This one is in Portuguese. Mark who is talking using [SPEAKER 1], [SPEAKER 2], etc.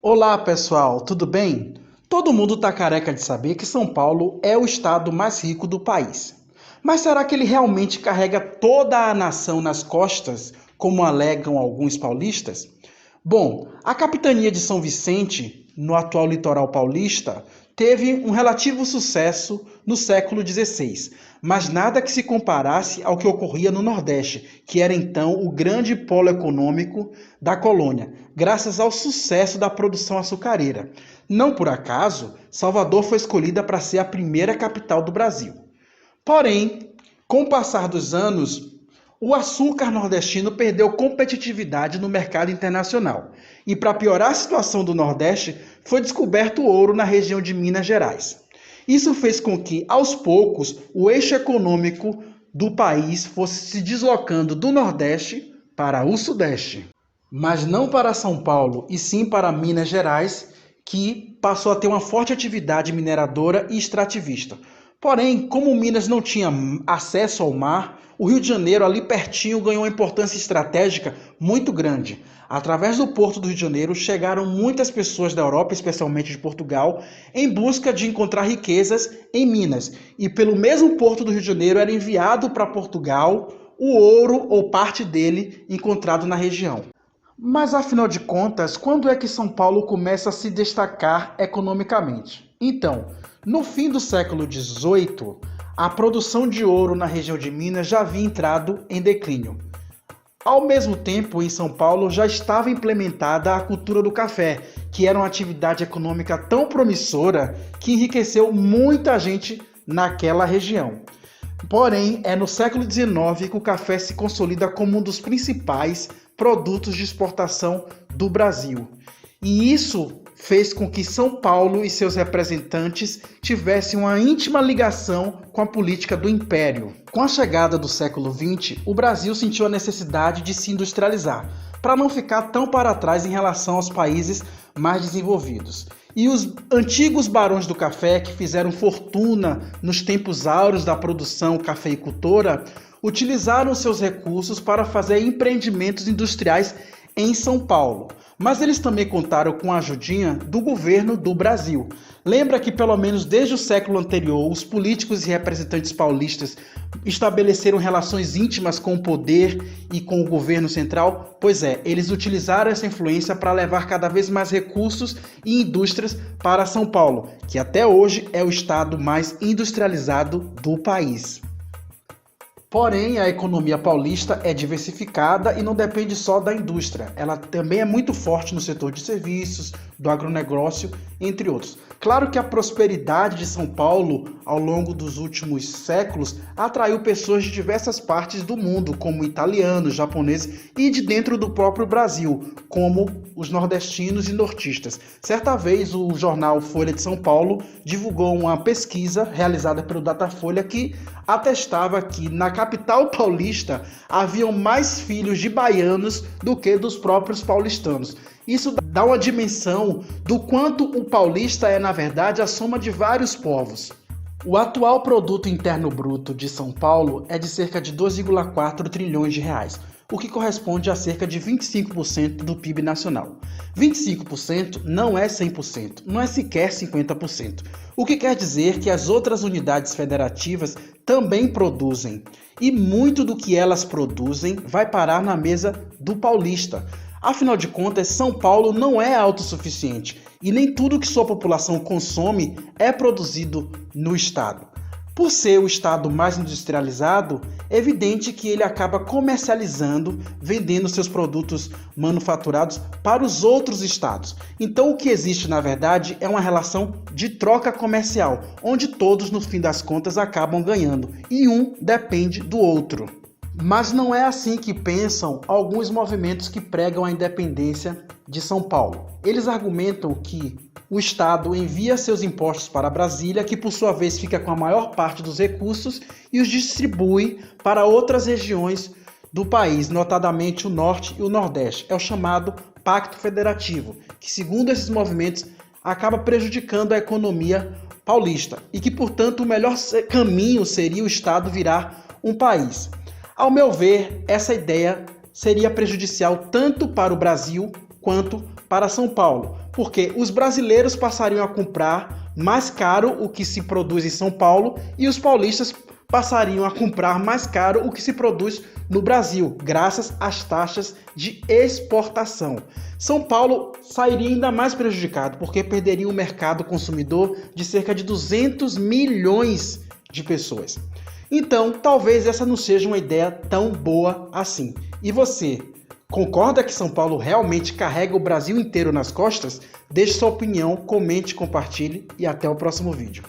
[SPEAKER 1] Olá pessoal, tudo bem? Todo mundo está careca de saber que São Paulo é o estado mais rico do país. Mas será que ele realmente carrega toda a nação nas costas, como alegam alguns paulistas? Bom, a capitania de São Vicente, no atual litoral paulista, teve um relativo sucesso no século XVI, mas nada que se comparasse ao que ocorria no Nordeste, que era então o grande polo econômico da colônia, graças ao sucesso da produção açucareira. Não por acaso, Salvador foi escolhida para ser a primeira capital do Brasil. Porém, com o passar dos anos, o açúcar nordestino perdeu competitividade no mercado internacional. E para piorar a situação do Nordeste, foi descoberto o ouro na região de Minas Gerais. Isso fez com que, aos poucos, o eixo econômico do país fosse se deslocando do Nordeste para o Sudeste. Mas não para São Paulo, e sim para Minas Gerais, que passou a ter uma forte atividade mineradora e extrativista. Porém, como Minas não tinha acesso ao mar, o Rio de Janeiro, ali pertinho, ganhou uma importância estratégica muito grande. Através do Porto do Rio de Janeiro, chegaram muitas pessoas da Europa, especialmente de Portugal, em busca de encontrar riquezas em Minas. E pelo mesmo Porto do Rio de Janeiro era enviado para Portugal o ouro ou parte dele encontrado na região. Mas, afinal de contas, quando é que São Paulo começa a se destacar economicamente? Então, no fim do século XVIII, a produção de ouro na região de Minas já havia entrado em declínio. Ao mesmo tempo, em São Paulo já estava implementada a cultura do café, que era uma atividade econômica tão promissora que enriqueceu muita gente naquela região. Porém, é no século XIX que o café se consolida como um dos principais produtos de exportação do Brasil. E isso fez com que São Paulo e seus representantes tivessem uma íntima ligação com a política do Império. Com a chegada do século XX, o Brasil sentiu a necessidade de se industrializar, para não ficar tão para trás em relação aos países mais desenvolvidos. E os antigos barões do café, que fizeram fortuna nos tempos áureos da produção cafeicultora, utilizaram seus recursos para fazer empreendimentos industriais em São Paulo. Mas eles também contaram com a ajudinha do governo do Brasil. Lembra que pelo menos desde o século anterior, os políticos e representantes paulistas estabeleceram relações íntimas com o poder e com o governo central? Pois é, eles utilizaram essa influência para levar cada vez mais recursos e indústrias para São Paulo, que até hoje é o estado mais industrializado do país. Porém, a economia paulista é diversificada e não depende só da indústria. Ela também é muito forte no setor de serviços, do agronegócio, entre outros. Claro que a prosperidade de São Paulo, ao longo dos últimos séculos, atraiu pessoas de diversas partes do mundo, como italianos, japoneses e de dentro do próprio Brasil, como os nordestinos e nortistas. Certa vez, o jornal Folha de São Paulo divulgou uma pesquisa realizada pelo Datafolha que atestava que na capital paulista haviam mais filhos de baianos do que dos próprios paulistanos. Isso dá uma dimensão do quanto o paulista é, na verdade, a soma de vários povos. O atual produto interno bruto de São Paulo é de cerca de 2,4 trilhões de reais, o que corresponde a cerca de 25% do PIB nacional. 25% não é 100%, não é sequer 50%. O que quer dizer que as outras unidades federativas também produzem, e muito do que elas produzem vai parar na mesa do paulista. Afinal de contas, São Paulo não é autossuficiente e nem tudo que sua população consome é produzido no estado. Por ser o estado mais industrializado, é evidente que ele acaba comercializando, vendendo seus produtos manufaturados para os outros estados. Então, o que existe, na verdade, é uma relação de troca comercial, onde todos, no fim das contas, acabam ganhando, e um depende do outro. Mas não é assim que pensam alguns movimentos que pregam a independência de São Paulo. Eles argumentam que o Estado envia seus impostos para Brasília, que por sua vez fica com a maior parte dos recursos e os distribui para outras regiões do país, notadamente o Norte e o Nordeste. É o chamado Pacto Federativo, que segundo esses movimentos acaba prejudicando a economia paulista e que, portanto, o melhor caminho seria o Estado virar um país. Ao meu ver, essa ideia seria prejudicial tanto para o Brasil quanto para São Paulo, porque os brasileiros passariam a comprar mais caro o que se produz em São Paulo e os paulistas passariam a comprar mais caro o que se produz no Brasil, graças às taxas de exportação. São Paulo sairia ainda mais prejudicado, porque perderia um mercado consumidor de cerca de 200 milhões de pessoas. Então, talvez essa não seja uma ideia tão boa assim. E você, concorda que São Paulo realmente carrega o Brasil inteiro nas costas? Deixe sua opinião, comente, compartilhe e até o próximo vídeo.